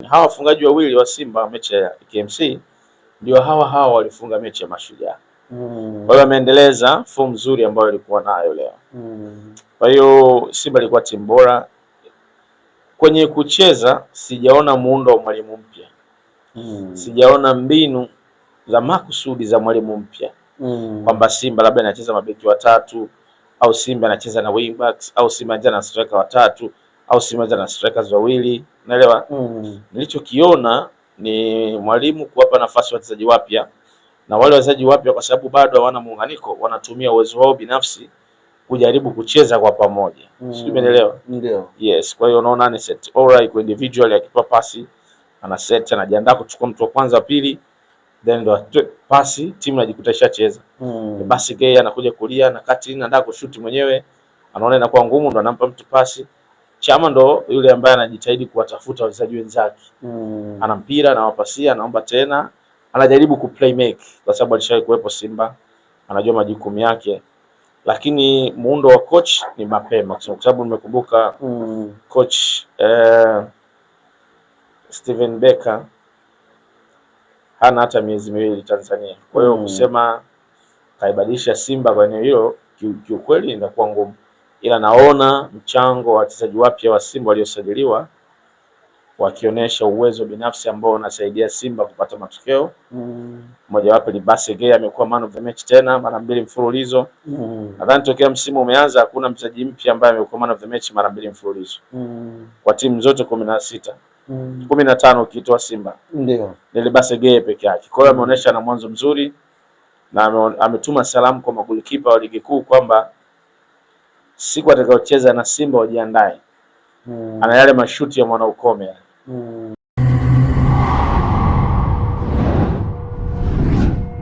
Hawa wafungaji wawili wa Simba mechi ya KMC ndio hawa walifunga mechi ya Mashujaa. Kwa hiyo ameendeleza form nzuri ambayo ilikuwa nayo leo. Kwa hiyo Simba ilikuwa timu bora. Kwenye kucheza sijaona muundo wa mwalimu mpya. Sijaona mbinu za makusudi za mwalimu mpya. Kwamba Simba labda anacheza mabeki watatu au Simba anacheza na wing backs au Simba anacheza na striker watatu au Simba anacheza na strikers wawili. Unaelewa? Nilichokiona ni mwalimu kuwapa nafasi wachezaji wapya, na wale wachezaji wapya kwa sababu bado hawana muunganiko, wanatumia uwezo wao binafsi kujaribu kucheza kwa pamoja. Sio, umeelewa? Ndio. Yes, kwa hiyo unaona ni set alright kwa individual, akipa pasi ana set, anajiandaa kuchukua mtu wa kwanza wa pili, then ndo pasi timu inajikuta ishacheza. Basi Gay anakuja kulia na kati anataka kushuti mwenyewe, anaona inakuwa ngumu, ndo anampa mtu pasi. Chama ndo yule ambaye anajitahidi kuwatafuta wachezaji wenzake. Ana mpira na wapasia, anaomba tena, anajaribu kuplay make kwa sababu alishawahi kuwepo Simba, anajua majukumu yake. Lakini muundo wa coach ni mapema kwa sababu nimekumbuka coach Steven Becker hana hata miezi miwili Tanzania. Kwa hiyo kusema kaibadilisha Simba kwa eneo hilo kiukweli inakuwa ngumu, ila naona mchango wa wachezaji wapya wa Simba waliosajiliwa wakionyesha uwezo binafsi ambao unasaidia Simba kupata matokeo. Mmoja wapo ni Basi Gay, amekuwa man of the match tena mara 2 mfululizo. Nadhani tokea msimu umeanza hakuna mchezaji mpya ambaye amekuwa man of the match mara 2 mfululizo. Kwa timu zote 16. 15 ukitoa Simba. Ndio. Ni Basi Gay peke yake. Kwa hiyo ameonyesha na mwanzo mzuri na ametuma salamu kwa magolikipa wa ligi kuu kwamba siku atakayocheza na Simba wajiandae. Ana yale mashuti ya Mwanaukome.